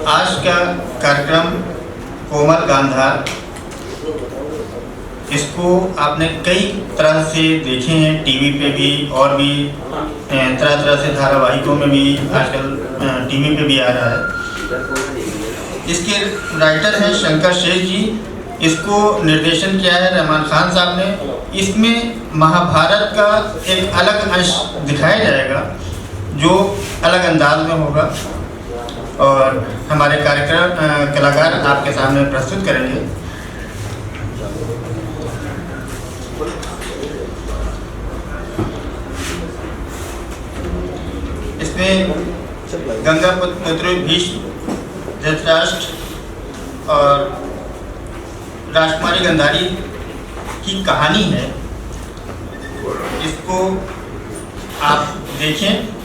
आज का कार्यक्रम कोमल गांधार, इसको आपने कई तरह से देखे हैं, टीवी पे भी और भी तरह तरह से धारावाहिकों में भी आजकल टीवी पे भी आ रहा है। इसके राइटर हैं शंकर शेष जी। इसको निर्देशन किया है रहमान खान साहब ने। इसमें महाभारत का एक अलग अंश दिखाया जाएगा जो अलग अंदाज में होगा और हमारे कार्यक्रम कलाकार आपके सामने प्रस्तुत करेंगे। इसमें गंगा पुत्र भीष्म, धृतराष्ट्र और राजकुमारी गांधारी की कहानी है। इसको आप देखें।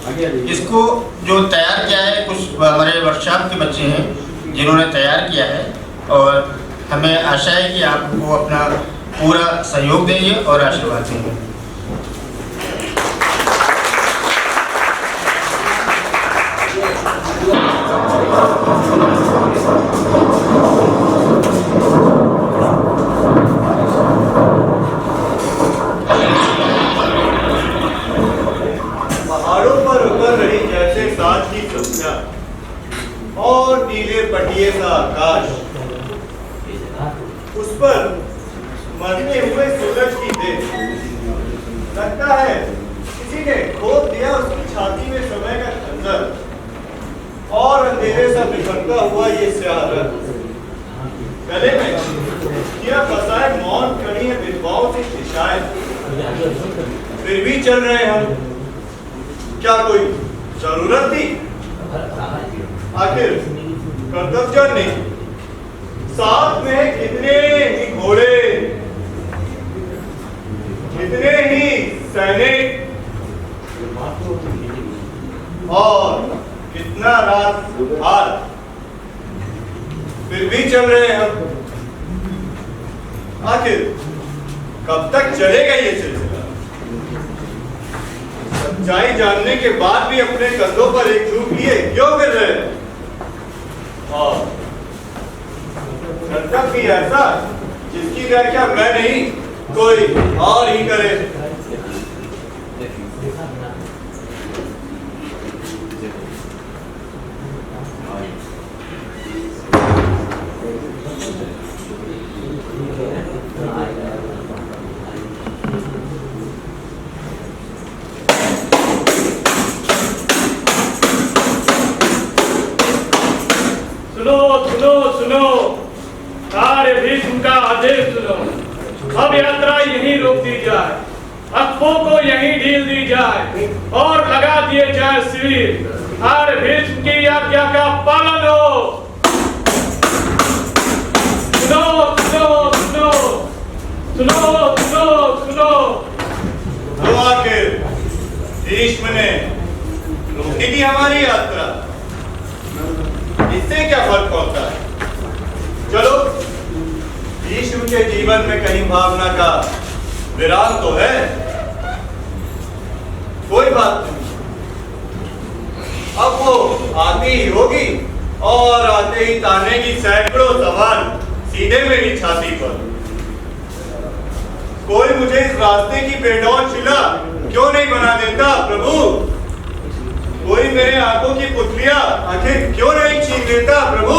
इसको जो तैयार किया है, कुछ हमारे वर्कशॉप के बच्चे हैं जिन्होंने तैयार किया है और हमें आशा है कि आप वो अपना पूरा सहयोग देंगे और आशीर्वाद देंगे। पहाड़ों पर उतर रही जैसे साँझ की संध्या और नीले पटिए सा आकाश, उस पर मरते हुए सूरज की देह। लगता है किसी ने खोद दिया उसकी छाती में समय का खंजर और अंधेरे सा बिखरता हुआ ये स्याह रंग। गले में किया फसाए मौन खड़ी है विधवाओं से शिकायत, फिर भी चल रहे हम। क्या कोई जरूरत थी? आखिर कर्तव्य नहीं। साथ में कितने ही घोड़े, कितने ही सैनिक और कितना रात हार, फिर भी चल रहे हम। आखिर कब तक चलेगा ये सिलसिला? सच्चाई जानने के बाद भी अपने कंधों पर एक झूठ लिए क्यों फिर रहे हैं? और कर्तव्य भी ऐसा जिसकी व्याख्या मैं नहीं कोई और ही करे। सुनो, सारे भीष्म का आदेश सुनो। अब यात्रा यहीं रोक दी जाए, अखों को यहीं ढील दी जाए और लगा दिए जाए शिविर। सारे भीष्म की आज्ञा का पालन हो। सुनो सुनो सुनो सुनो सुनो सुनो। तो आखिर भीष्म ने रोकी थी हमारी यात्रा, इससे क्या फर्क पड़ता है? चलो, भीष्म के जीवन में कहीं भावना का विराम तो है। कोई बात नहीं, अब वो आती ही होगी और आते ही ताने की सैकड़ों सवाल सीधे मेरी छाती पर। कोई मुझे इस रास्ते की बेडौल शिला क्यों नहीं बना देता प्रभु? कोई मेरे आंखों की पुतलियां आखिर क्यों नहीं छीन देता प्रभु?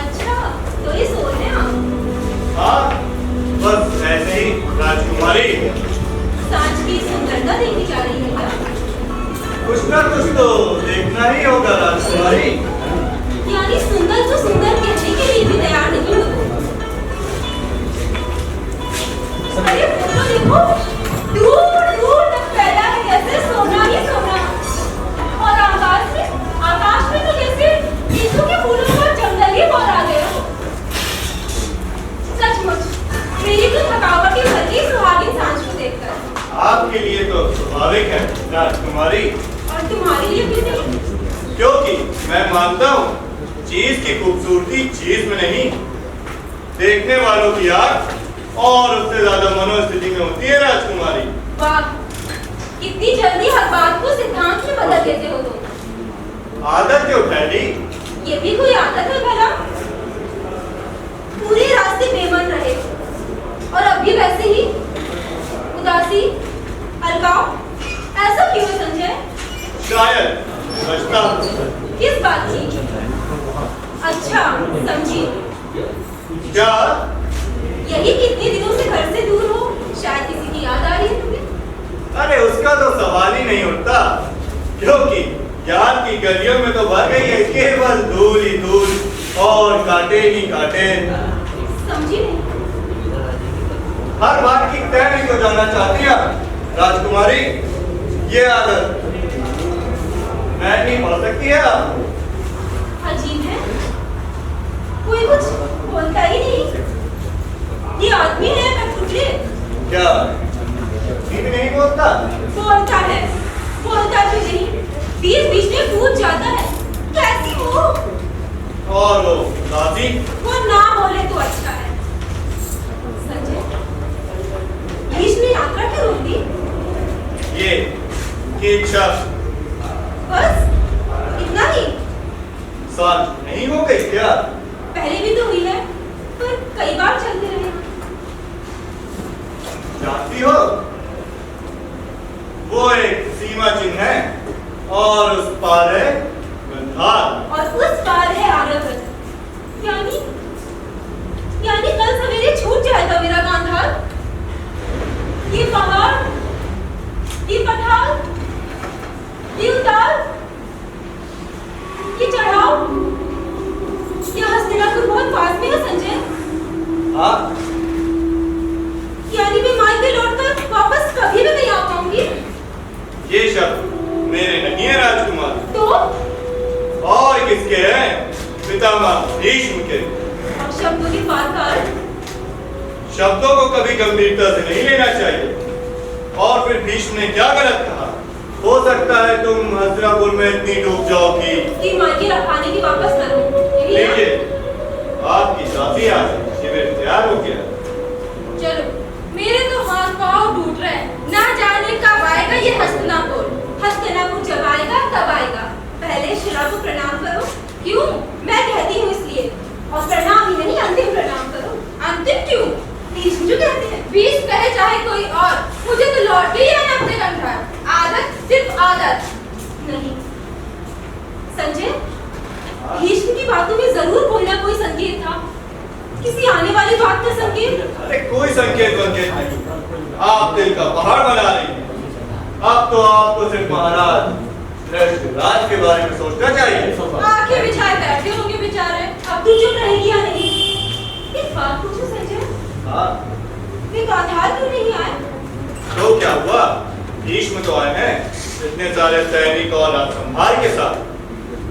अच्छा, तो ये सोच रहे हैं? हाँ, बस ऐसे ही राजकुमारी। सांझ की सुंदरता देखी जा रही है क्या? कुछ ना कुछ तो देखना ही होगा राजकुमारी। यानी सुंदर तो सुंदर कहने के लिए भी तैयार नहीं हो। अरे फोटो देखो, दूर दूर तक फैला है जैसे सोना ही सोना। और आकाश में तो जैसे गेंदों के फूलों का जंगल ही भर आ गया। सचमुच मेरी तो थकावट ही भर गई सुहागिन सांझ को देखकर। आपके लिए तो स्वाभाविक है राजकुमारी। और तुम्हारे लिए भी नहीं? क्योंकि मैं मानता हूँ चीज की खूबसूरती चीज में नहीं, देखने वालों की आंख और उससे ज्यादा मनोस्थिति में होती है राजकुमारी। वाह, कितनी जल्दी हर बात कर देते हो तुम। आदत क्यों ठहरी? ये भी कोई आदत है भला? पूरे रास्ते बेमन रहे और अब भी वैसे ही उदासी, अलगाव, ऐसा क्यों है संजय? शायद बचता हूं। किस बात की? अच्छा समझी। क्या? यही कि इतने दिनों से घर से दूर हो, शायद किसी की याद आ रही है तुम्हें? अरे उसका तो सवाल ही नहीं उठता, क्योंकि याद की गलियों में तो भर गई है केवल धूल ही धूल और कांटे ही कांटे। समझी नहीं। हर बात की तैयारी को जानना चाहती है राजकुमारी। ये आदत मैं नहीं पढ़ सकती है। अजीब है, कोई कुछ बोलता ही नहीं। ये आदमी है कठपुतली? क्या ठीक नहीं बोलता? बोलता है, बोलता भी नहीं, बीच बीच में पूछ जाता है कैसी हो। और वो दादी? वो ना बोले तो अच्छा है। संजय, बीच में यात्रा क्यों रोक दी? ये की इच्छा बस इतना ही? साथ नहीं हो गई क्या? पहले भी तो हुई है, पर कई बार चलते रहे। जानती हो वो एक सीमा चिन्ह है और उस पार है गंधार और उस पार है आर्यव्रत। यानी यानी कल सवेरे छूट जाएगा मेरा गांधार। ये पहाड़, ये पठार, ये उतार, ये चढ़ाव, ये हस्तिनापुर बहुत पास में है संजय। हाँ यानी मैं मायके लौटकर वापस कभी भी नहीं आ पाऊंगी। ये शब्द मेरे नहीं है राजकुमार। तो और किसके हैं? पितामह भीष्म के। अब शब्दों के पार का शब्दों को कभी गंभीरता से नहीं लेना चाहिए। और फिर भीष्म ने क्या गलत कहा? हो सकता है तुम हस्तिनापुर में इतनी डूब जाओ कि मायके रखाने की वापस करूं। यही है? देखिए आपकी साथी आज शिविर तैयार हो गया। चलो, मेरे तो हाथ पांव टूट रहे हैं। ना जाने कब आएगा ये हस्तिनापुर। हस्तिनापुर जब आएगा तब आएगा। पहले शिला को प्रणाम करो। क्यों? मैं कहती हूँ इसलिए। और प्रणाम ही नहीं, अंतिम प्रणाम करो। अंतिम क्यों? भीष्म जो कहते हैं। भीष्म कहे चाहे कोई और, मुझे तो लौट के ही आना अपने गंधार। आदत सिर्फ आदत नहीं। संजय, भीष्म की बातों में जरूर कोई ना कोई संकेत था। किसी आने वाली बात का संकेत। अरे कोई संकेत नहीं। आप दिल का पहाड़ बना रही हैं। अब तो आपको सिर्फ महाराज राज के बारे में सोचना चाहिए। आंखें बिछाए बैठे होंगे बेचारे। अब तू चुप रहेगी या नहीं? एक बात पूछो संजय, हाँ वे गांधार क्यों नहीं आए? तो क्या हुआ? भीष्म तो आए हैं इतने सारे सैनिक और राजसंभार के साथ।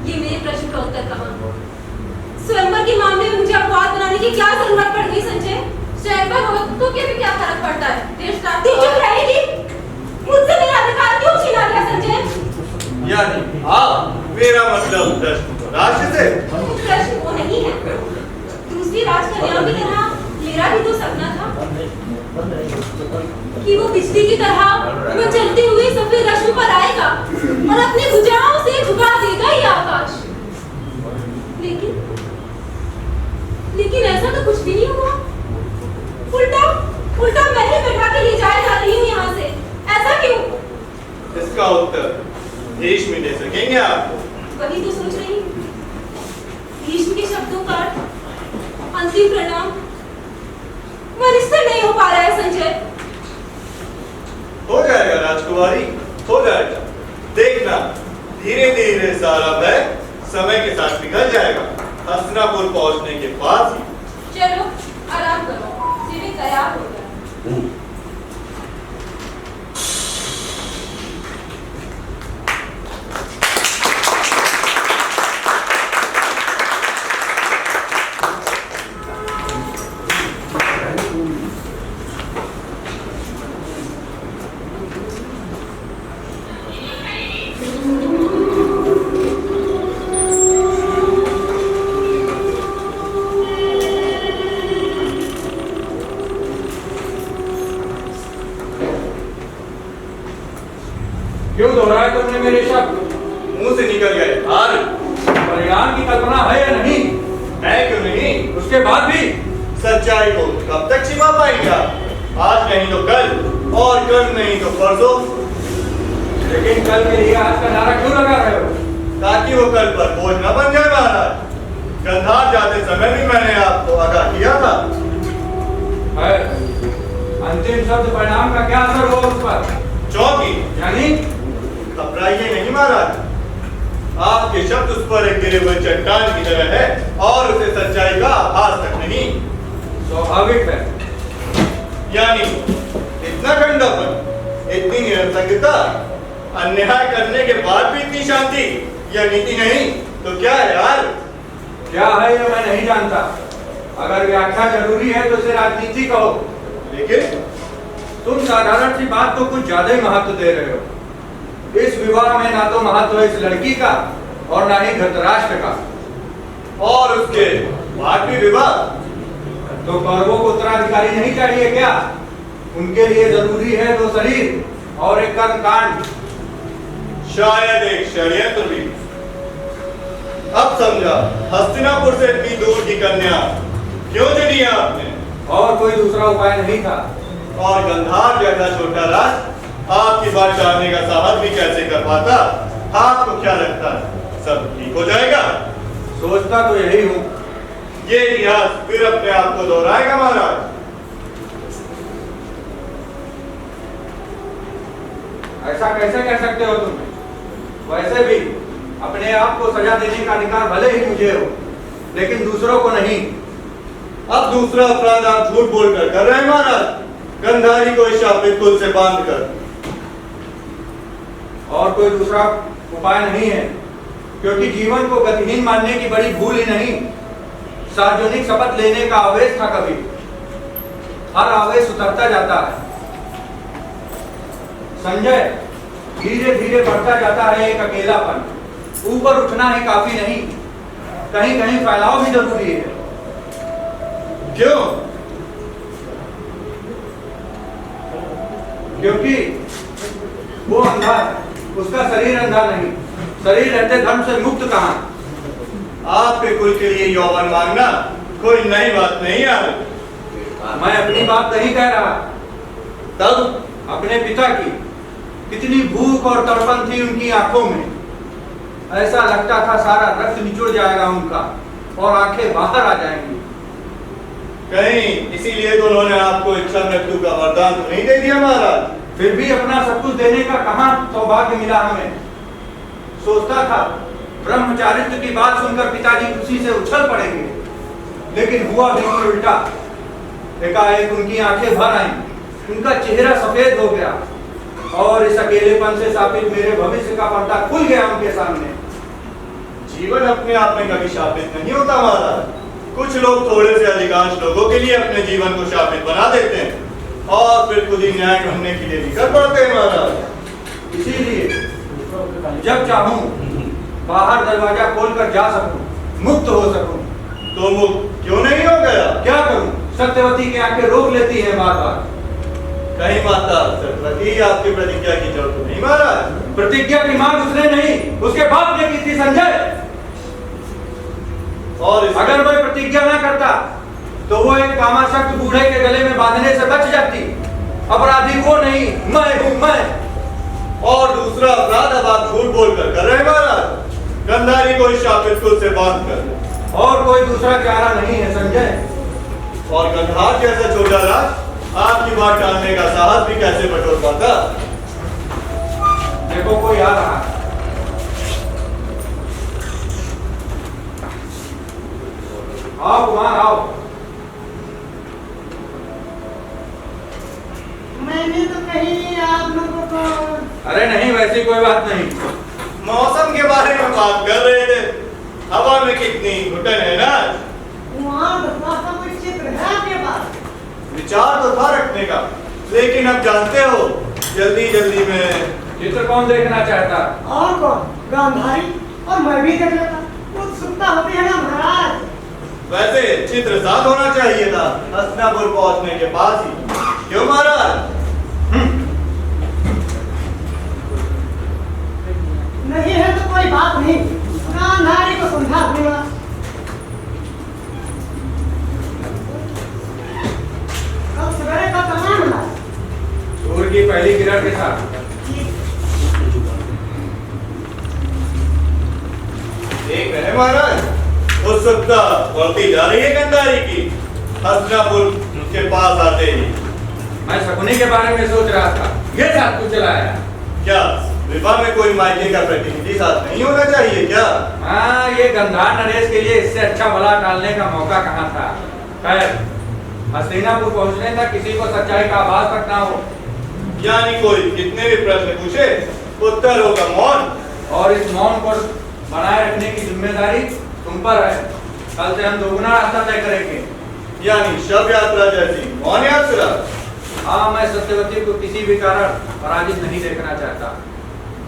ये मेरे प्रश्न का उत्तर कहाँ? स्वयंवर के मामले में मुझे अपवाद बनाने की क्या जरूरत पड़ गई संजय? स्वयंवर हो तो के भी क्या फर्क पड़ता है? तू चुप रहेगी? मुझसे मेरा अधिकार क्यों छीना गया संजय? यानी हाँ मेरा मतलब प्रश्न राष्ट्र से। प्रश्न वो नहीं है। दूसरी राजकन्याओं की तरह मेरा भी तो सपना था कि वो बिजली की तरह वो चलते हुए सफेद रश्मि पर आएगा और अपनी भुजाओं से झुका देगा ये आकाश। लेकिन ऐसा तो कुछ भी नहीं हुआ। उल्टा मैं ही बैठा के ले जाया जा रही हूँ यहाँ से। ऐसा क्यों? इसका उत्तर भीष्म दे सकेंगे आपको। वही तो सोच रही हूँ। भीष्म के शब्दों का अंतिम प्रणाम मन इससे नहीं हो पा रहा है संजय। हो जाएगा राजकुमारी, हो जाएगा। देखना धीरे धीरे सारा भय समय के साथ निकल जाएगा। हस्तिनापुर पहुंचने के बाद ही। चलो आराम करो, शिविर तैयार हो गया। क्यों दोहराया तुमने मेरे शब्द? मुंह से निकल गए। हाल परिणाम की कल्पना है या नहीं? है क्यों नहीं? उसके बाद भी सच्चाई को कब तक छिपा पाएगा? आज नहीं तो कल और कल नहीं तो परसों। लेकिन कल के लिए आज का नारा क्यों लगा रहे हो? ताकि वो कल पर बोझ न बन जाए महाराज। गंधार जाते समय भी मैंने आपको आगाह किया था। है। अंतिम शब्द परिणाम का क्या असर होगा उस पर? चौकी यानी घबराइए नहीं महाराज। आपके शब्द उस पर एक गिरे हुए चट्टान की तरह है और उसे सच्चाई का आभास तक नहीं। स्वाभाविक है। यानी इतना ठंडापन, इतनी निरंतरता, अन्याय करने के बाद भी इतनी शांति, यह नीति नहीं तो क्या है यार? क्या है ये मैं नहीं जानता। अगर व्याख्या जरूरी है तो इसे राजनीति कहो। लेकिन तुम साधारण सी बात को कुछ ज्यादा ही महत्व दे रहे हो। इस विवाह में ना तो महत्व है इस लड़की का और ना ही धृतराष्ट्र का। और उसके बाद भी विवाह? तो कौरवों को उत्तराधिकारी नहीं चाहिए क्या? उनके लिए जरूरी है 2 शरीर और एक कर्मकांड। शायद एक षड्यंत्र भी। अब समझा हस्तिनापुर से इतनी दूर की कन्या क्यों चुनी आपने? और कोई दूसरा उपाय नहीं था। और गंधार जैसा छोटा राज आपकी बात टालने का साहस भी कैसे कर पाता? आपको क्या लगता है सब ठीक हो जाएगा? सोचता तो यही हूँ। ये इतिहास फिर अपने आप को दोहराएगा महाराज। ऐसा कैसे कह सकते हो तुम? वैसे भी अपने आप को सजा देने का अधिकार भले ही मुझे हो, लेकिन दूसरों को नहीं। अब दूसरा अपराध आप झूठ बोलकर कर रहे हैं महाराज। गंधारी को इस शापित कुल से बांधकर। और कोई दूसरा उपाय नहीं है, क्योंकि जीवन को गतिहीन मानने की बड़ी भूल ही नहीं, सार्वजनिक शपथ लेने का आवेश था। कभी हर आवेश उतरता जाता है संजय। धीरे धीरे बढ़ता जाता है एक अकेलापन। ऊपर उठना ही काफी नहीं, कहीं कहीं फैलाव भी जरूरी है। क्यों? क्योंकि वो अंधा है, उसका शरीर अंधा नहीं। शरीर रहते धर्म से मुक्त कहां? आपके कुल के लिए यौवन मांगना कोई नई बात नहीं यार। मैं अपनी बात नहीं कह रहा, तब अपने पिता की। कितनी भूख और तड़पन थी उनकी आंखों में। ऐसा लगता था सारा रक्त निचुड़ जाएगा उनका और आंखें बाहर आ जाएंगी। कहीं इसीलिए तो उन्होंने आपको इच्छा मृत्यु का वरदान तो नहीं दे दिया महाराज? फिर भी अपना सब कुछ देने का कहां सौभाग्य मिला हमें। सोचता था ब्रह्मचारित्व की बात सुनकर पिताजी खुशी से उछल पड़ेंगे, लेकिन हुआ बिल्कुल उल्टा। एकाएक उनकी आंखें भर आईं, उनका चेहरा सफेद हो गया और इस अकेलेपन से शापित मेरे भविष्य का पर्दा खुल गया उनके सामने। जीवन अपने आप में कभी शापित नहीं होता महाराज। कुछ लोग थोड़े से अधिकांश लोगों के लिए अपने जीवन को शापित बना देते हैं और फिर खुद ही न्याय ढूंढने के लिए निकल पड़ते हैं महाराज। इसीलिए जब चाहूं बाहर दरवाजा खोलकर जा सकूं, मुक्त हो सकूं। तो मुक्त क्यों नहीं हो गया? क्या करूं? सत्यवती की आंखें रोक लेती हैं बार बार। कहीं माता सत्यवती आपकी प्रतिज्ञा की जरूरत तो नहीं महाराज? प्रतिज्ञा की मांग उसने नहीं, उसके बाप ने की थी संजय। और अगर मैं प्रतिज्ञा ना करता तो वो एक कामासक्त बूढ़े के गले में बांधने से बच जाती। अपराधी वो नहीं, मैं हूं मैं। और दूसरा अपराध अब आप झूठ बोलकर कर रहे हैं महाराज। गंधारी को इस शापित कुल से बांधकर। और कोई दूसरा चारा नहीं है संजय। और गंधार जैसा छोटा राज आपकी बात टालने का साहस भी कैसे बटोर पाता? देखो कोई आ रहा है। आओ कुमार आओ। मैंने तो कही आप लोगों को। अरे नहीं, वैसी कोई बात नहीं। मौसम के बारे में बात कर रहे थे। हवा में कितनी घुटन है ना। वहाँ का कोई चित्र है आपके पास? विचार तो था रखने का, लेकिन अब जानते हो जल्दी जल्दी में। चित्र कौन देखना चाहता? और कौन? गांधारी। और मैं भी देख लेता। उत्सुकता होती है ना महाराज। वैसे चित्र साथ होना चाहिए था हस्तिनापुर पहुंचने के पास ही। क्यों महाराज? नहीं है तो कोई बात बात नहीं, गांधारी को समझा दूंगा। कल सवेरे का चलना है सूर्य की पहली किरण के साथ। देख रहे हैं महाराज, उत्सुकता बढ़ती जा रही है गंधारी की। हस्तिनापुर के पास आते ही मैं शकुनी के बारे में सोच रहा था, ये साथ कुछ चलाया। क्या विवाह में कोई मायके का प्रतिनिधि साथ नहीं होना चाहिए क्या? हाँ, ये गंधार नरेश के लिए इससे अच्छा भला टालने का मौका कहाँ था। खैर, हस्तिनापुर पहुंचने तक किसी को सच्चाई का आभास तक ना हो। यानी कोई कितने भी प्रश्न पूछे उत्तर होगा मौन। और इस मौन को बनाए रखने की जिम्मेदारी तुम पर है। कल से हम दोगुना रास्ता तय करेंगे। यानी शव यात्रा जैसी मौन यात्रा। हाँ, मैं सत्यवती को किसी भी कारण पराजित नहीं देखना चाहता।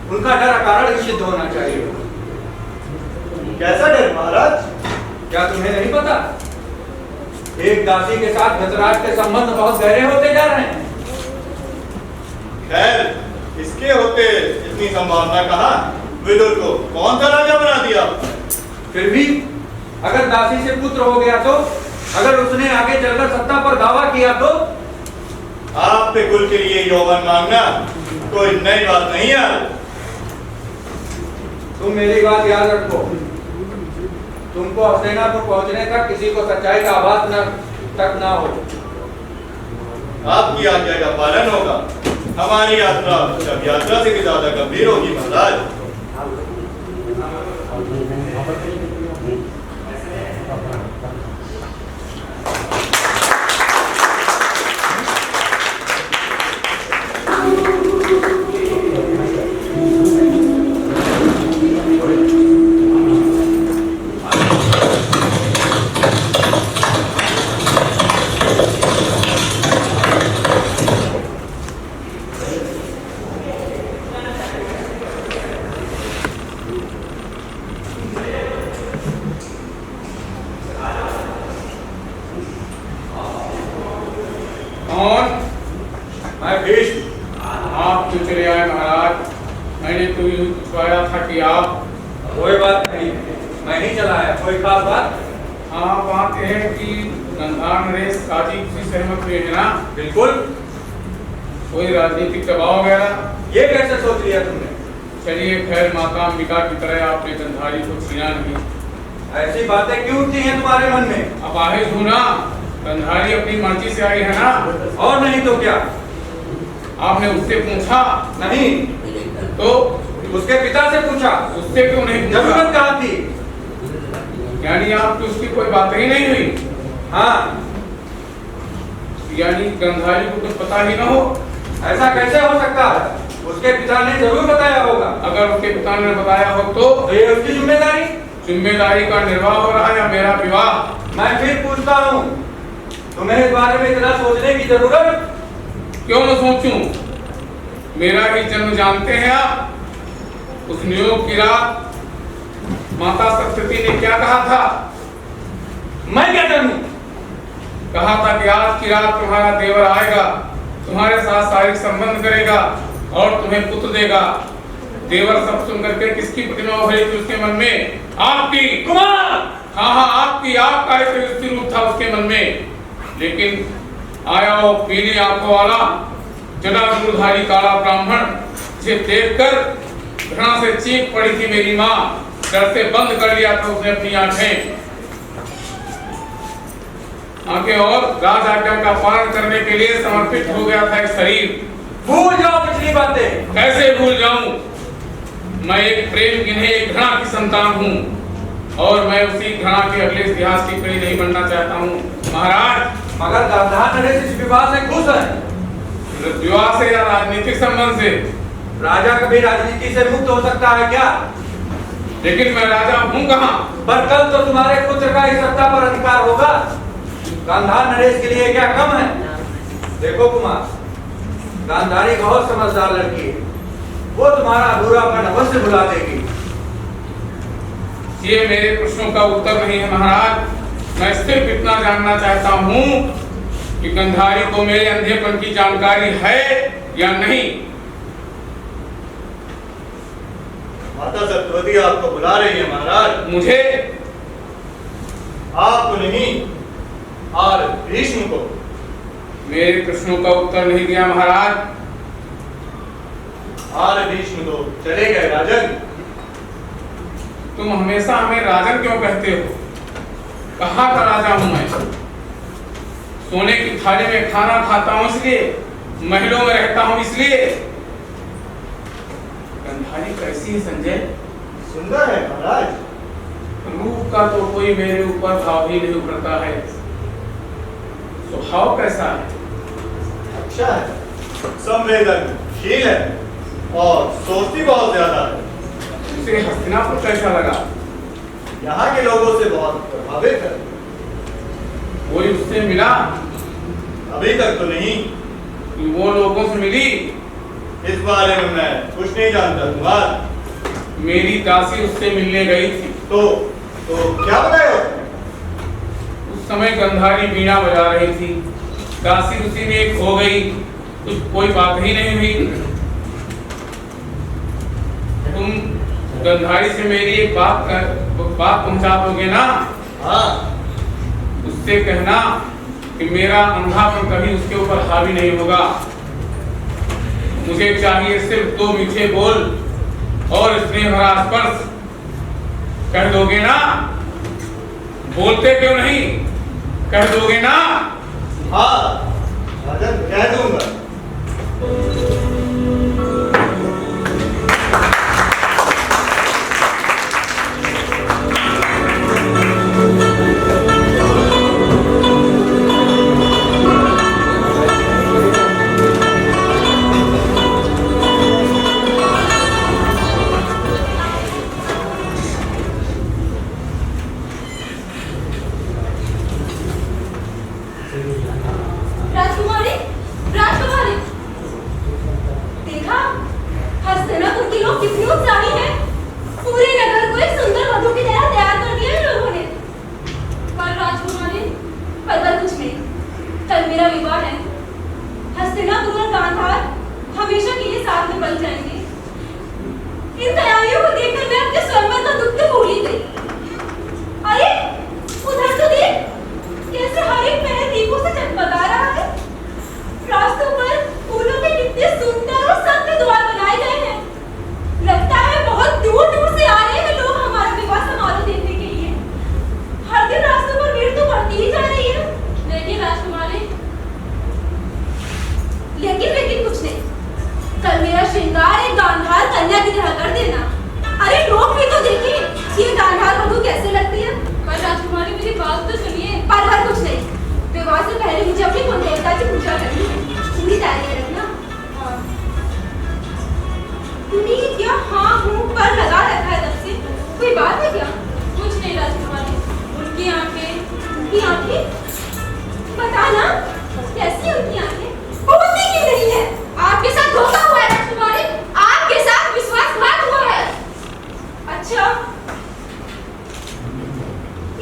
उनका डर अकारण सिद्ध होना चाहिए। कैसा डर महाराज? क्या तुम्हें नहीं पता? एक दासी के साथ धृतराज के संबंध बहुत गहरे होते जा रहे हैं। खैर, इसके होते इतनी संभावना कहाँ? विदुर को कौन सा राजा बना दिया? फिर भी अगर दासी से पुत्र हो गया तो, अगर उसने आगे चलकर सत्ता पर दावा किया तो? आप पे कुल के लिए यौवन मांगना कोई नई बात नहीं है। तुम मेरी बात याद रखो। तुमको हस्तिनापुर पहुंचने तक किसी को सच्चाई का आभास तक ना हो। आपकी आज्ञा का पालन होगा। हमारी यात्रा जब यात्रा से भी ज्यादा गंभीर होगी महाराज। मैं भीष्म। आप क्यों चले आए महाराज? मैंने तो यूं पूछवाया था कि आप। कोई बात नहीं, मैं नहीं चला आया। कोई खास बात? हाँ, बात यह है कि गंधार नरेश काजी से सहमत हुए हैं ना? बिल्कुल। कोई राजनीतिक दबाव वगैरह? ये कैसे सोच लिया तुमने? चलिए, खैर, माता अंबिका की तरह आपने गंधारी को छीना नहीं। ऐसी बातें क्यों उठती हैं तुम्हारे मन में? अब आहिर हूं ना, गंधारी अपनी मर्जी से आई है ना। और नहीं तो क्या? आपने उससे पूछा? नहीं। तो उसके पिता से पूछा। उससे क्यों नहीं पूछा? जरूरत कहाँ थी? यानी आपकी उसकी कोई बात ही नहीं हुई? हाँ। यानी गंधारी को कुछ पता ही ना हो? ऐसा कैसे हो सकता है? उसके पिता ने जरूर बताया होगा। अगर उसके पिता ने बताया हो तो ये उसकी जिम्मेदारी। जिम्मेदारी का निर्वाह हो रहा है या मेरा विवाह? मैं फिर पूछता हूँ, तुम्हें इस बारे में इतना सोचने की जरूरत? क्यों न सोचूं? मेरा ही जन्म जानते हैं आप। उस नियोग की रात माता सरस्वती ने क्या कहा था? मैं क्या जानूं? कहा था कि आज की रात तुम्हारा देवर आएगा, तुम्हारे साथ शारीरिक संबंध करेगा और तुम्हें पुत्र देगा। देवर सब सुन करके किसकी प्रतिमा उभरी थी उसके मन में? आपकी। कुमार। हाँ, आपकी। आपका एक स्थिर रूप था उसके मन में। लेकिन आया वो पीली आंखों वाला जटाजूधारी काला ब्राह्मण, जिसे देखकर घृणा से चीख पड़ी थी मेरी माँ। डर से बंद कर लिया था उसने अपनी आंखें और राज आज्ञा का पालन करने के लिए समर्पित हो गया था एक शरीर। भूल जाओ पिछली बातें। कैसे भूल जाऊं? मैं एक प्रेम गिन्हे एक घृणा की संतान हूँ और मैं उसी घृणा के अगले इतिहास की कड़ी नहीं बनना चाहता हूँ महाराज। मगर गंधार नरेश इस विवाह से खुश है। विवाह से या राजनीतिक संबंध से? राजा कभी राजनीति से मुक्त हो सकता है क्या? लेकिन मैं राजा हूँ कहाँ? पर कल तो तुम्हारे पुत्र का इस सत्ता पर अधिकार होगा। गांधार नरेश के लिए क्या कम है? देखो कुमार, गांधारी बहुत समझदार लड़की है। वो तुम्हारा अधूरापन अवश्य भुला देगी। ये मेरे प्रश्नों का उत्तर नहीं है महाराज। मैं सिर्फ इतना जानना चाहता हूँ कि गंधारी को मेरे अंधेपन की जानकारी है या नहीं। माता सत्यवती आपको बुला रही है महाराज। मुझे? आपको नहीं, और भीष्म को। मेरे प्रश्नों का उत्तर नहीं दिया महाराज। और भीष्म तो चले गए राजन। तुम हमेशा हमें राजन क्यों कहते हो? कहाँ का राजा हूं मैं? सोने की थाली में खाना खाता हूं इसलिए, महलों में रहता हूं इसलिए। गंधारी कैसी है संजय? सुंदर है महाराज। रूप का तो कोई मेरे ऊपर भाव ही नहीं उभरता है। स्वभाव कैसा है? अच्छा है, संवेदनशील है और सोचती बहुत ज्यादा है। उसे हस्तिनापुर कैसा लगा? यहाँ के लोगों से बहुत प्रभावित है। कोई उससे मिला? अभी तक तो नहीं। कि वो लोगों से मिली? इस बारे में मैं कुछ नहीं जानता कुमार। मेरी दासी उससे मिलने गई थी। तो क्या बताया? उस समय गंधारी बीणा बजा रही थी, दासी उसी में एक हो गई, कुछ कोई बात ही नहीं हुई। तुम गंधारी से मेरी एक बात पहुंचा दोगे ना? हाँ। उससे कहना कि मेरा अंधापन कभी उसके ऊपर हावी नहीं होगा। मुझे चाहिए सिर्फ 2 मीठे बोल और स्नेह भरा स्पर्श। कह दोगे ना? बोलते क्यों नहीं? कह दोगे ना? हाँ राजन, कह दूंगा। राजकुमारी, राजकुमारी, देखा हस्तिनापुर के लोग कितने उत्साही हैं। पूरे नगर को एक सुंदर वधू की तरह तैयार कर दिया इन लोगों ने। पर राजकुमारी, पर कुछ नहीं। कल मेरा विवाह है। हस्तिनापुर और गांधार हमेशा के लिए साथ में बन जाएंगे। इन तैयारियों को देखकर मैं अपने स्वयंवर का दुख तो भूल ही गई। अरे उधर तो देख, कैसे हर एक पहले दीपों से चमका रहा है। रास्तों पर फूलों के कितने सुंदर और सख्त द्वार बनाए गए हैं। लगता है बहुत दूर दूर से आ रहे हैं लोग हमारा विवाह समारोह देखने के लिए। हर दिन रास्तों पर भीड़ तो बढ़ती ही जा रही है। लेकिन राजकुमारी, लेकिन कुछ नहीं। कल मेरा श्रृंगार एक गांधार कन्या की तरह कर देना। अरे लोग भी तो देखें ये गांधार वधू कैसे लगती है। पर राजकुमारी, मेरी बात तो सुनिए। पर कुछ नहीं। विवाह से पहले मुझे अपनी कुल देवता की पूजा करनी है। पूरी तैयारी रखना। तूने क्या हाँ हूँ पर लगा रखा है तब से? कोई बात है क्या? कुछ नहीं राजकुमारी। उनकी आंखें बताना, कैसी उनकी आंखें? बोलती क्यों नहीं है? आपके साथ धोखा हुआ है राजकुमारी, आपके साथ विश्वासघात हुआ है। अच्छा,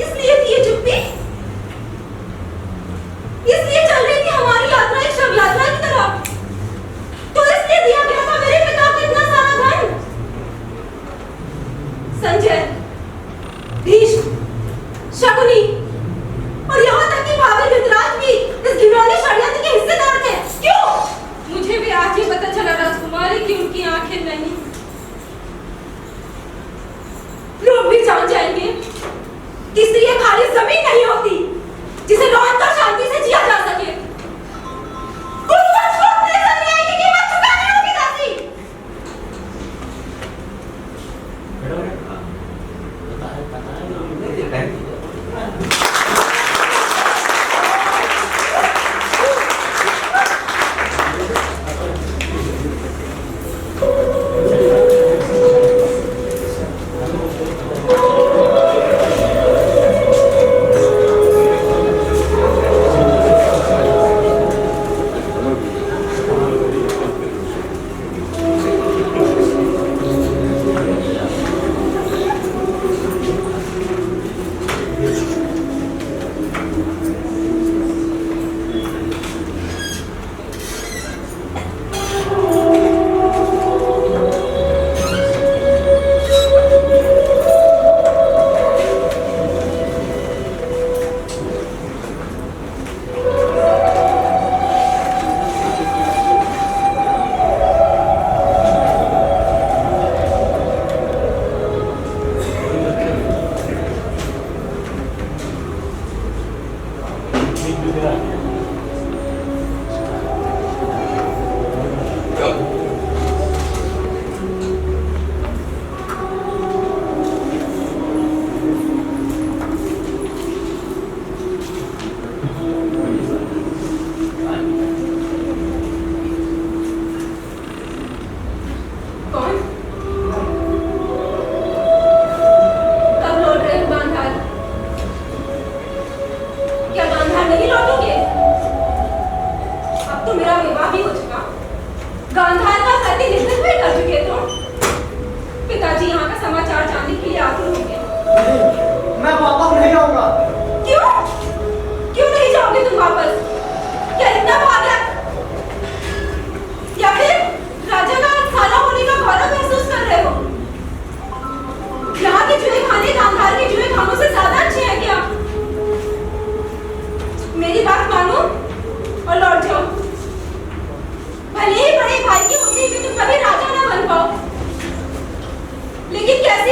इसलिए थी ये चुप्पी? इसलिए चल रही थी हमारी यात्रा एक शव यात्रा की तरह? तो इसलिए दिया गया था मेरे पिता को इतना सारा धन? संजय, भीष्म, शकुनी और यहाँ तक कि भाभी धृतराष्ट्र भी इस घिनौने षड्यंत्र के हिस्सेदार थे। क्यों? मुझे भी आज ही पता चला राजकुमारी कि उनकी आंखें नहीं। लोग भी जान जाएंगे कि स्त्री एक खाली जमीन नहीं होती जिसे रौनक और शांति से जिया जा सके। उस शख्स को अपने अन्याय की कीमत चुकानी होगी दासी।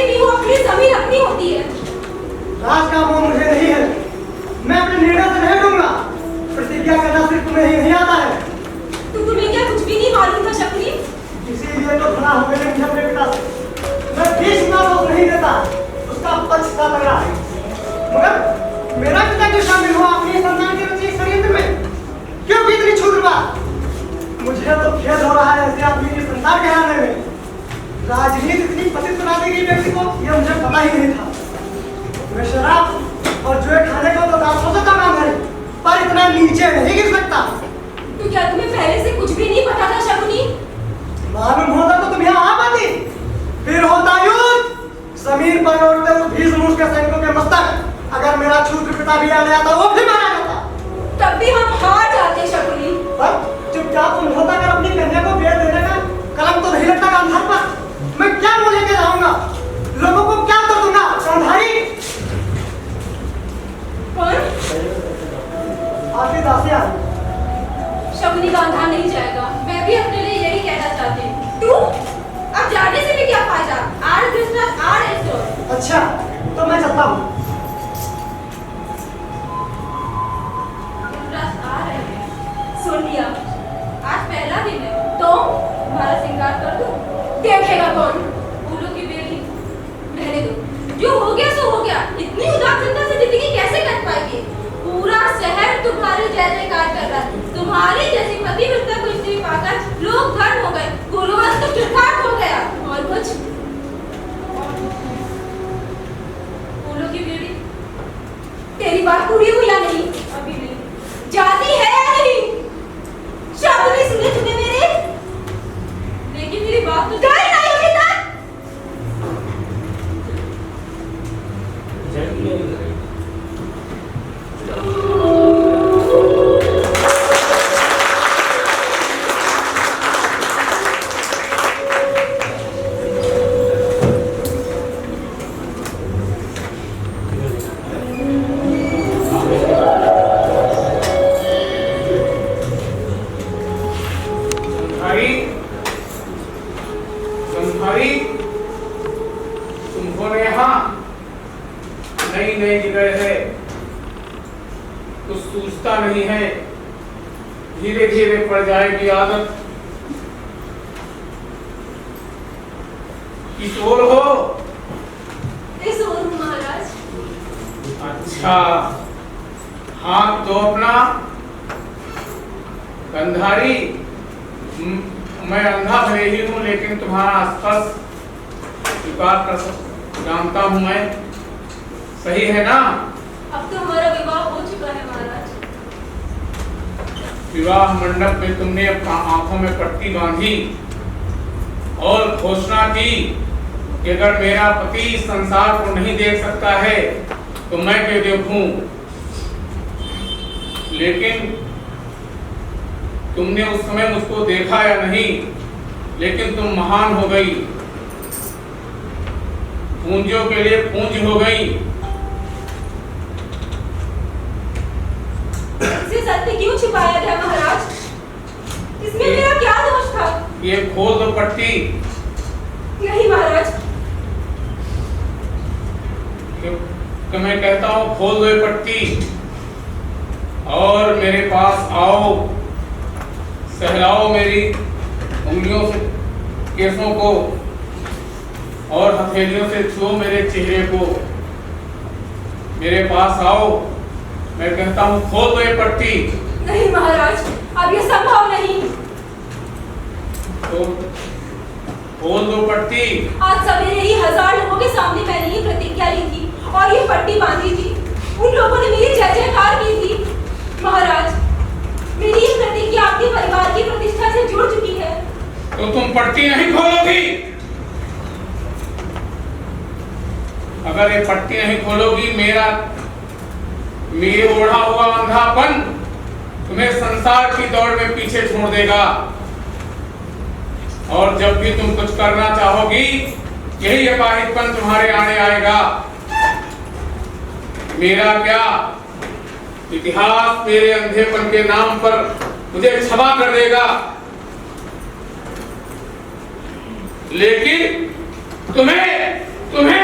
कैसे भी हो अपनी जमीन अपनी होती है। राज का मोह मुझे नहीं है, मैं अपने निर्णय से नहीं डूंगा। प्रतिज्ञा करना सिर्फ तुम्हें ही नहीं आता है। तो तुम्हें क्या कुछ भी नहीं मालूम था शकुनी? इसीलिए तो खड़ा हो गए मुझे अपने पिता से। मैं बीच में दोष नहीं देता, उसका पक्ष का लग रहा है। मगर मेरा पिता क्यों शामिल हुआ अपनी संतान के रचित षड्यंत्र में? क्यों की इतनी छूट बात? मुझे तो खेद हो रहा है ऐसे आदमी की संतान कहलाने में। राजनीति इतनी पतित बना देगी व्यक्ति को, यह मुझे पता ही नहीं था। मैं शराब और जुए खाने को तो दांतों से काम है, पर इतना नीचे नहीं गिर सकता। तो क्या तुम्हें पहले से कुछ भी नहीं पता था शकुनी? मालूम होता तो तुम यहाँ आ पाती, फिर होता युद्ध। जमीन पर लौटते हुए भीष्म के सैनिकों के मस्तक। अगर मेरा क्षुद्र पिता भी आ गया था, वो भी मारा जाता। तब भी हम हार जाते शकुनी। पर चुपचाप समझौता कर अपनी कन्या को बेच देने का कलम तो नहीं लगता गांधार पर। मैं क्या बोल के जाऊंगा, लोगों को क्या कर दूंगा? गांधारी कौन? आपकी दासिया। शकुनी गांधार नहीं जाएगा। मैं भी अपने लिए यही कहना चाहती हूँ। तू अब जाने से भी क्या फायदा? आर कृष्ण आर एस्टोर। अच्छा तो मैं चलता हूँ। आ रहे हैं। सुन लिया, आज पहला दिन है तो हमारा श्रृंगार कर दो। देखेगा कौन? फूलों की बेली। रहने दो, जो हो गया सो हो गया। इतनी उदासीनता से जिंदगी कैसे कट पाएगी? पूरा शहर तुम्हारे जय जयकार कर रहा है। तुम्हारी जैसी पतिव्रता को स्त्री पाकर लोग धन हो गए, गुरुवंश तो चुरकाट हो गया। और कुछ फूलों की बेली, तेरी बात पूरी हुई या नहीं? अभी नहीं। जाती है या नहीं? शब्द नहीं सुने तूने मेरे? लेकिन मेरी बात तो जाए नहीं होगी ना? तुम्हारे यहाँ नई नई जगह है, कुछ सूझता नहीं है। धीरे धीरे पड़ जाएगी आदत। किशोर हो? किशोर हूँ महाराज। अच्छा, हाथ दो अपना। गंधारी, मैं अंधा भले ही हूँ, लेकिन तुम्हारा स्पर्श स्वीकार कर जानता हूँ मैं। सही है ना? अब तो हमारा विवाह हो चुका है महाराज। विवाह मंडप में तुमने अपना आंखों में पट्टी बांधी और घोषणा की कि अगर मेरा पति संसार को नहीं देख सकता है तो मैं क्यों देखूं। लेकिन तुमने उस समय मुझको देखा या नहीं, लेकिन तुम महान हो गई, पूंजियों के लिए पूंज हो गई। इससे सत्य क्यों छिपाया गया महाराज? इसमें मेरा क्या दोष था? ये खोल दो पट्टी। नहीं महाराज। कि मैं कहता हूँ खोल दो ये पट्टी और मेरे पास आओ, सहलाओ मेरी उंगलियों से केसों को और हथेलियों से छुओ मेरे चेहरे को। मेरे पास आओ, मैं कहता हूँ खोल दो ये पट्टी। नहीं महाराज, अब ये संभव नहीं। तो खोल दो पट्टी। आज सवेरे ही 1000 लोगों के सामने मैंने ये प्रतिज्ञा ली थी और ये पट्टी बांधी थी। उन लोगों ने मेरी जय जयकार की थी। महाराज, मेरी ये प्रतिज्ञा आपके परिवार की प्रतिष्ठा से जुड़ चुकी है। तो तुम पट्टी नहीं खोलोगी? अगर ये पट्टी नहीं खोलोगी, मेरे ओढ़ा हुआ अंधापन तुम्हें संसार की दौड़ में पीछे छोड़ देगा। और जब भी तुम कुछ करना चाहोगी, यही अपाहिजपन तुम्हारे आने आएगा। मेरा क्या, इतिहास मेरे अंधेपन के नाम पर मुझे क्षमा कर देगा, लेकिन तुम्हें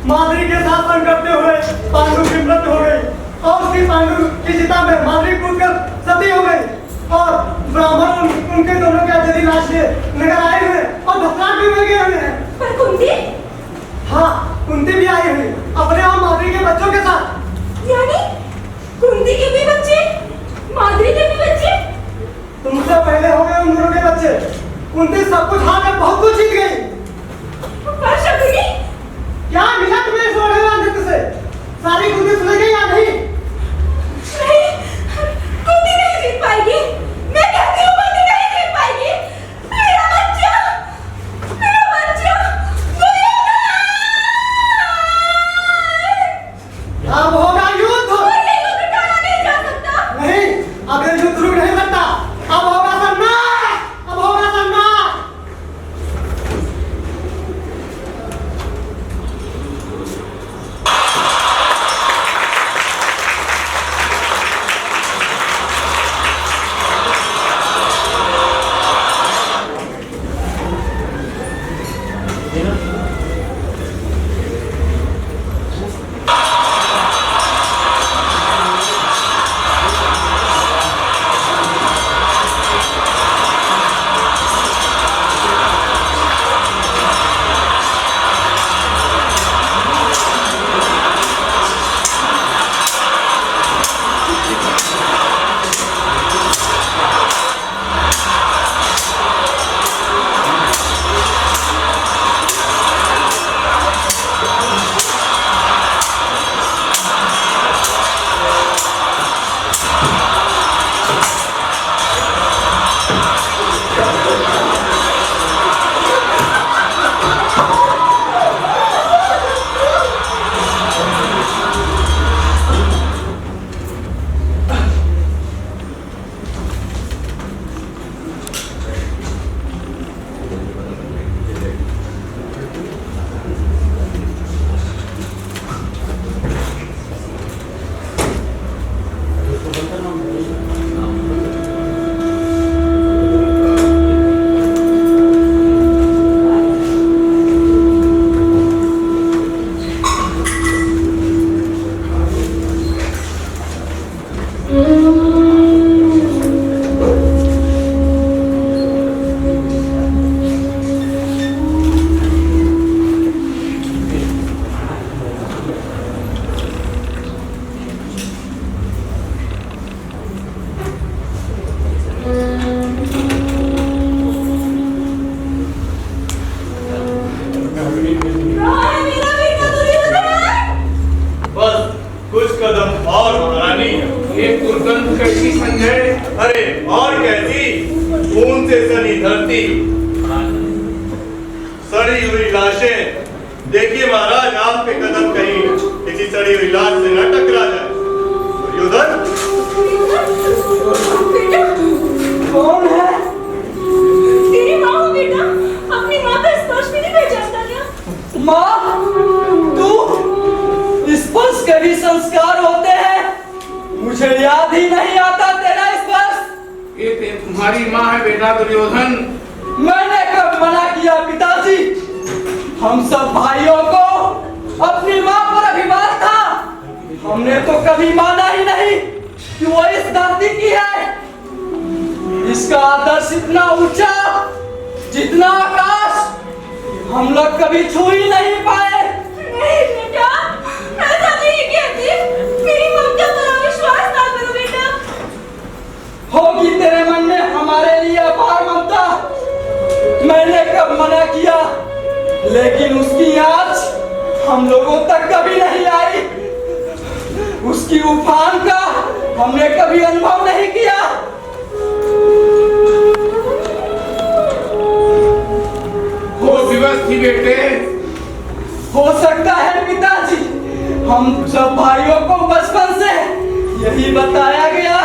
माद्री के साथ संग करते हुए पांडु की मृत्यु हो गई और उसकी पांडु की चिता में माद्री कूदकर सती हो गई और ब्राह्मण उनके दोनों के अजरी लाश लिए नगर आए हुए और भस्माट भी मिल गए हुए हैं। पर कुंती? हाँ, कुंती भी आई हुई अपने और माद्री के बच्चों के साथ। यानी कुंती के भी बच्चे, माद्री के भी बच्चे? तुमसे पहले हो गए उन दोनों के बच्चे। कुंती सब कुछ हारकर बहुत कुछ जीत गई। पर शकुनी? क्या मिला तुम्हें इस ओढ़ेवाल नृत्य से? सारी कुंती सुन गई या नहीं? नहीं, कुंती नहीं जीत पाएगी। मैं कहती हूँ कुंती नहीं जीत पाएगी। मेरा बच्चा दुर्योधन! अब होगा युद्ध। और ये युद्ध टाला नहीं जा सकता। नहीं, अब ये युद्ध रुक नहीं सकता। अब होगा संघर्ष, अब होगा संघर्ष। सड़ी हुई लाशें। देखिए महाराज, आप पे कदम कहीं किसी सड़ी हुई लाश से न टकरा जाए। दुर्योधन, कौन है? तेरी माँ हो बेटा। अपनी माँ का स्पर्श भी नहीं पहचानता क्या? माँ, तू स्पर्श के भी संस्कार होते हैं? मुझे याद ही नहीं आता तेरा स्पर्श। ये तुम्हारी माँ है बेटा दुर्योधन। मैंने कब मना किया पिताजी? हम सब भाइयों को अपनी माँ पर अभिमान था। हमने तो कभी माना ही नहीं कि वो इस धरती की है। इसका आदर्श इतना ऊंचा जितना आकाश हम लोग कभी छू ही नहीं पाए। नहीं बेटा, ऐसा नहीं कहती। मेरी ममता पर अविश्वास ना करो बेटा। होगी तेरे मन में हमारे लिए अपार ममता। मैंने कब मना किया, लेकिन उसकी आँच हम लोगों तक कभी नहीं आई। उसकी उफान का हमने कभी अनुभव नहीं किया। वो दिवस थी बेटे। हो सकता है पिताजी, हम सब भाइयों को बचपन से यही बताया गया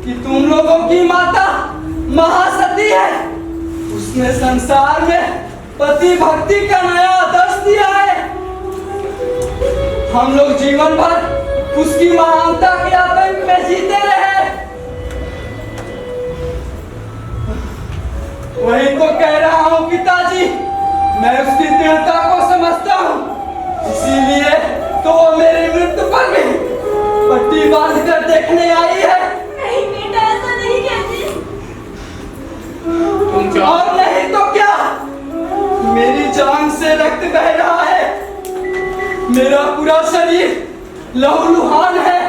कि तुम लोगों की माता महासती है। उसने संसार में पति भक्ति का नया आदर्श दिया है। हम लोग जीवन भर उसकी महानता के आतंक में जीते रहे। वही तो कह रहा हूँ पिताजी, मैं उसकी दृढ़ता को समझता हूँ, इसीलिए और नहीं तो क्या, मेरी जान से रक्त बह रहा है, मेरा पूरा शरीर लहूलुहान है,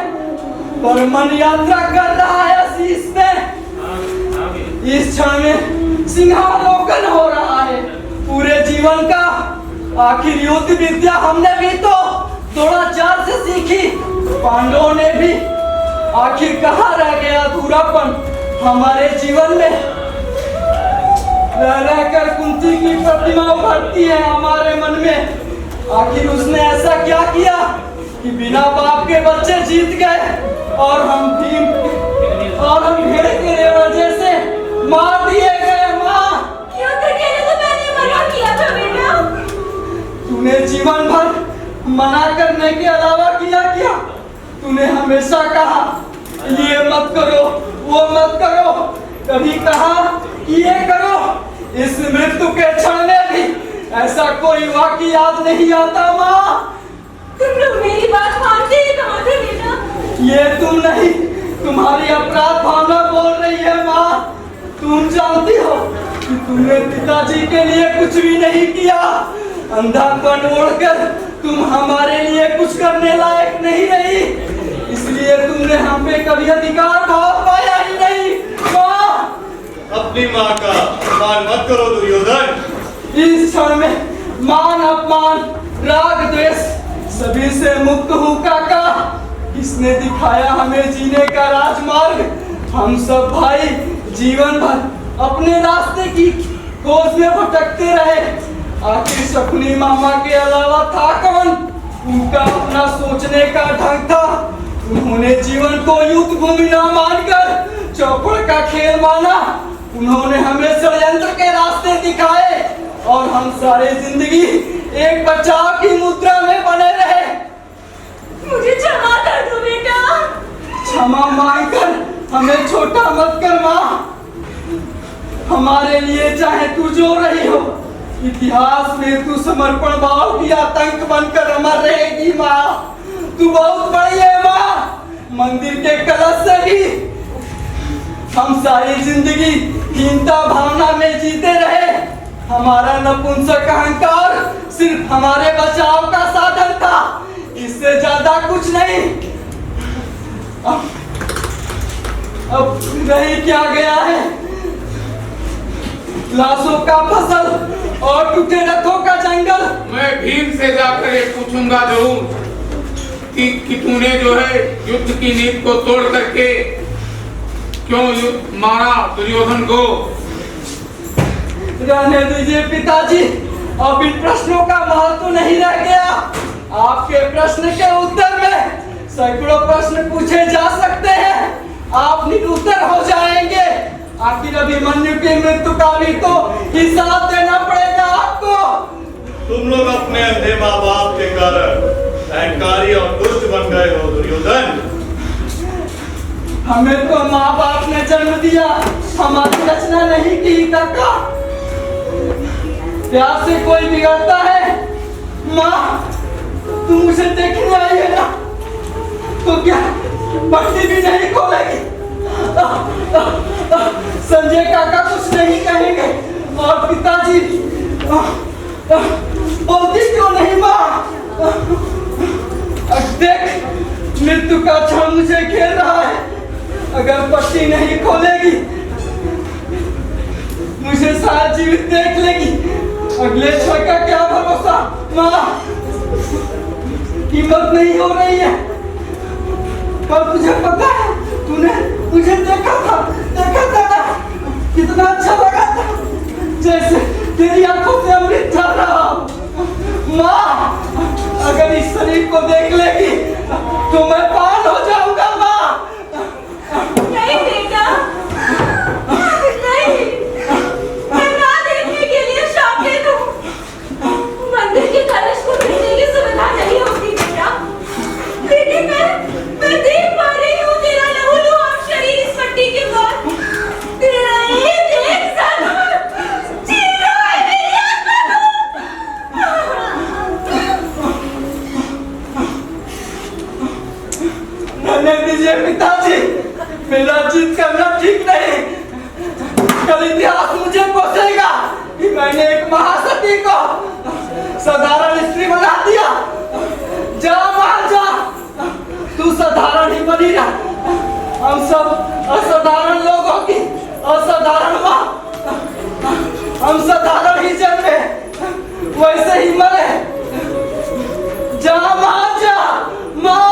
पर मन यात्रा कर रहा है आशीष में। इस क्षण में सिंहावलोकन हो रहा है पूरे जीवन का। आखिर युद्ध विद्या हमने भी तो द्रोणाचार्य से सीखी, पांडवों ने भी। आखिर कहाँ रह गया अधूरापन हमारे जीवन में? रह रहकर कुंती की प्रतिमा उभरती है हमारे मन में। आखिर उसने ऐसा क्या किया कि बिना बाप के बच्चे जीत गए और हम भेड़ के रेवड़े से मार दिए गए। माँ, युद्ध के लिए तो मैंने मना किया था बेटा। तूने जीवन भर मना करने के अलावा किया क्या? तूने हमेशा कहा ये मत करो, वो मत करो, कभी कहा ये करो। इस मृत्यु के क्षण में भी ऐसा कोई वाक्य याद नहीं आता। माँ, तुम लोग मेरी बात मानते ही कहाँ थे बेटा? ये तुम नहीं, तुम्हारी अपराध भावना बोल रही है। माँ, तुम जानती हो कि तुमने पिताजी के लिए कुछ भी नहीं किया। अंधापन ओढ़कर तुम हमारे लिए कुछ करने लायक नहीं रही, इसलिए तुमने हम पे कभी अधिकार भाव पाया ही नहीं। माँ, अपनी माँ का अपमान मत करो दुर्योधन। इस क्षण में मान अपमान राग द्वेष सभी से मुक्त हूँ काका। किसने दिखाया हमें जीने का राजमार्ग? हम सब भाई जीवन भर अपने रास्ते की खोज में भटकते रहे। आखिर शकुनी मामा के अलावा था कौन? उनका अपना सोचने का ढंग था। उन्होंने जीवन को युद्ध भूमि न मानकर चौपड़ का खेल माना। उन्होंने हमें षड्यंत्र के रास्ते दिखाए और हम सारी जिंदगी एक बचाव की मुद्रा में बने रहे। मुझे क्षमा कर दो बेटा। क्षमा मांगकर हमें छोटा मत कर माँ। हमारे लिए चाहे तू जो रही हो, इतिहास में तू समर्पण भाव की आतंक बनकर अमर रहेगी। माँ, तू बहुत बड़ी है माँ। मंदिर के कलश से भी हम सारी जिंदगी हीनता भावना में जीते रहे। हमारा नपुंसक अहंकार सिर्फ हमारे बचाव का साधन था, इससे ज्यादा कुछ नहीं। अब रही क्या गया है? लाशों का फसल और टूटे रथों का जंगल। मैं भीम से जाकर ये पूछूंगा जरूर कि तूने जो है युद्ध की नीति को तोड़ करके क्यों युद्ध मारा दुर्योधन को? रहने दीजिए पिताजी, अब इन प्रश्नों का महत्व नहीं रह गया। आपके प्रश्न के उत्तर में सैकड़ों प्रश्न पूछे जा सकते हैं, आप निरुत्तर हो जाएंगे। आखिर अभिमन्यु की मृत्यु का भी तो हिसाब देना पड़ेगा आपको। तुम लोग अपने अंधे माँ बाप के कारण अहंकारी और दुष्ट बन गए हो दुर्योधन। हमें तो माँ बाप ने जन्म दिया, हमारी रचना नहीं की काका। प्यार से कोई बिगड़ता है? माँ, तुम मुझे देखने आई है ना, तो क्या पट्टी भी नहीं खोलेगी? संजय काका कुछ नहीं कहेंगे और पिताजी बोलती क्यों नहीं? माँ, देख मृत्यु का क्षण मुझे घेर रहा है। अगर पट्टी नहीं खोलेगी मुझे शायद जीवित देख लेगी। अगले क्षण का क्या भरोसा? माँ, हिम्मत नहीं हो रही है, पर तुझे पता है तूने मुझे देखा था ना, कितना अच्छा लगा था, जैसे तेरी आंखों से अमृत झर रहा। माँ, अगर इस शरीर को देख लेगी तो मैं पागल हो जाऊंगा। माँ, नहीं बेटा, नहीं, मैं ना देखने के लिए श्राप दे दूं। मंदिर के कलश को भेजने की सुविधा नहीं होती बेटा, लेकिन मैं देख पा रही हूँ तेरा लहूलुहान शरीर इस पट्टी के बाद। तेरा एक सनम जी रहा है मेरी आत्मा को। रहने दीजिए पिताजी, मेरा जिद करना ठीक नहीं। कल इतिहास मुझे कोसेगा कि मैंने एक महासती को साधारण स्त्री बना दिया। जा मार जा, तू साधारण ही बनी रहा। हम सब असाधारण लोगों की असाधारण माँ, हम साधारण ही जन्मे वैसे ही मरे। जा माँ जा, माँ।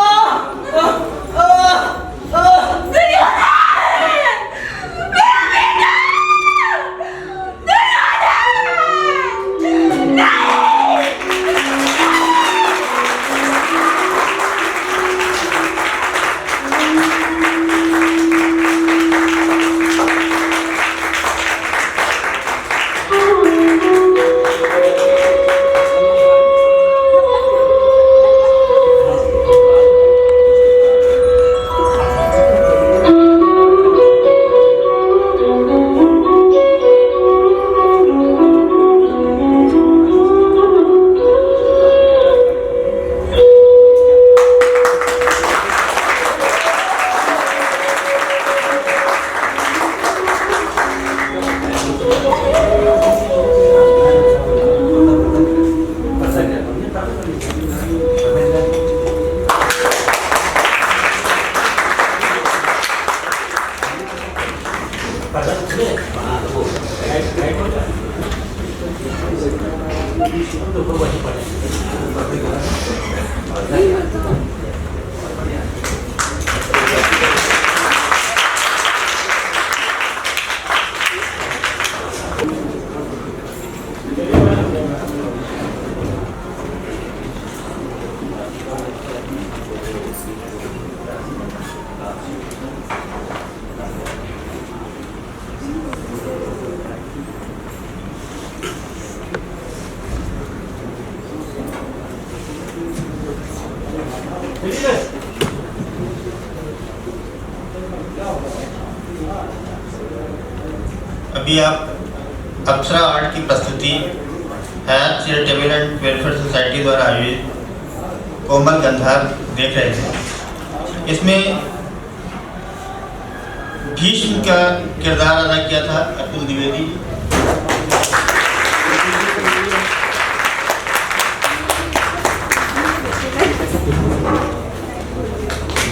अभी आप अप्सरा आर्ट की प्रस्तुति हयात चैरिटेबल एंड वेलफेयर सोसाइटी द्वारा आयोजित कोमल गंधार देख रहे थे। इसमें भीष्म का किरदार अदा किया था अतुल द्विवेदी।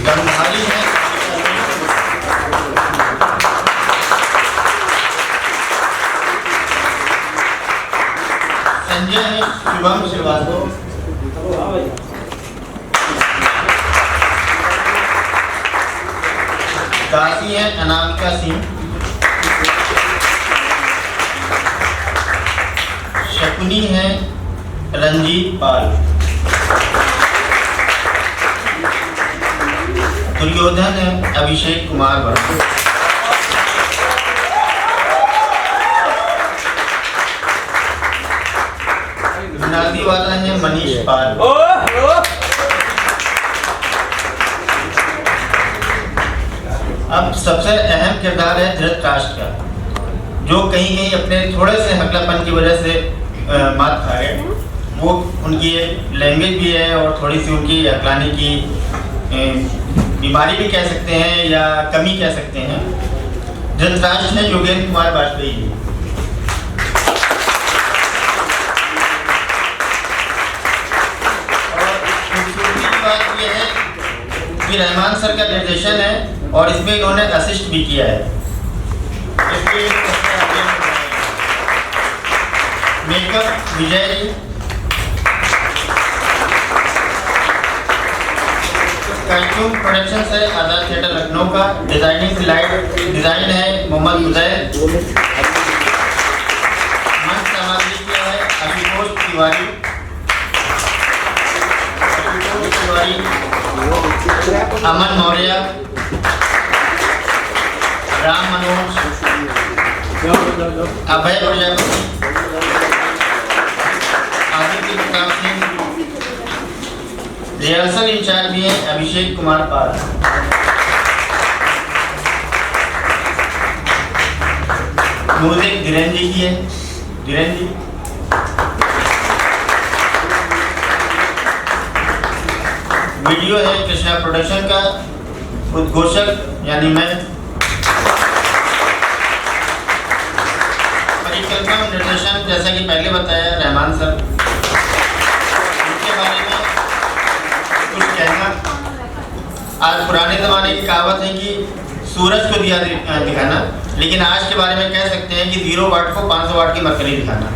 गंधारी है संजय है शिवम श्रीवास्तव। दासी है अनामिका सिंह। शकुनी है रंजीत पाल। दुर्योधन है अभिषेक कुमार वर्मा। नादी वाला है मनीष पाल। अब सबसे अहम किरदार है धृतराष्ट्र का, जो कहीं कहीं अपने थोड़े से हकलापन की वजह से मात खा गए। वो उनकी लैंग्वेज भी है और थोड़ी सी उनकी अकलाने की बीमारी भी कह सकते हैं या कमी कह सकते हैं। धृतराष्ट्र है योगेंद्र कुमार वाजपेयी। ये रहमान सर का निर्देशन है और इसमें इन्होंने असिस्ट भी किया है। Makeup Vijay ji. Costume production है आजाद थिएटर लखनऊ का। डिजाइनिंग डिजाइन है मोहम्मद उजैर। मंच सामग्री किया है आशुतोष तिवारी। अमन मौर्य, राम मनोज, अभय प्रजापति, आदित्य प्रताप सिंह। रिहर्सल इंचार्ज भी हैं अभिषेक कुमार पाल। म्यूजिक धीरेन्द्र जी की है। धीरेन्द्र जी वीडियो है कृष्णा प्रोडक्शन का। उद्घोषक यानी मैं। परिकल्पना और निर्देशन जैसा कि पहले बताया रहमान सर, इसके बारे में कुछ कहना। आज पुराने ज़माने की कहावत है कि सूरज को दिया दिखाना, लेकिन आज के बारे में कह सकते हैं कि 0 वाट को 500 वाट की मरकरी दिखाना।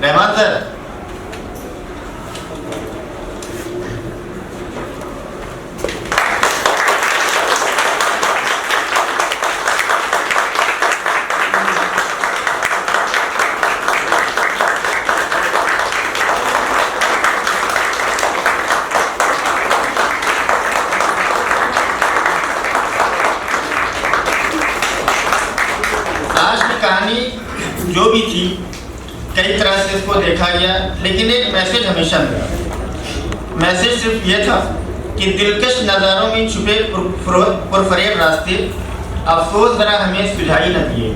रहमान सर, आज की कहानी जो भी थी कई तरह से इसको देखा गया, लेकिन एक मैसेज हमेशा मिला। मैसेज सिर्फ ये था कि दिलकश नज़ारों में छुपे पुरफरेब रास्ते अफसोस ज़रा हमें सुझाई न दिए।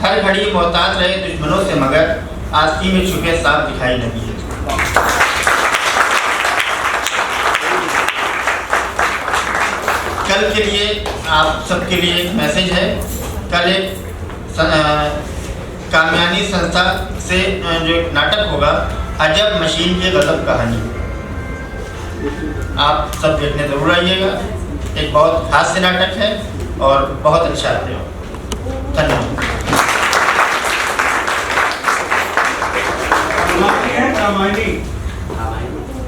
हर घड़ी मोहतात रहे दुश्मनों से, मगर आस्ती में छुपे सांप दिखाई न दिए। कल के लिए आप सबके लिए एक मैसेज है। कल एक कामयानी संस्था से जो एक नाटक होगा, अजब मशीन की गजब कहानी, आप सब देखने जरूर आइएगा। एक बहुत हास्य नाटक है और बहुत अच्छा है। धन्यवाद।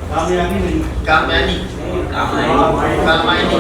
कामयानी नहीं, कामयानी कामायनी।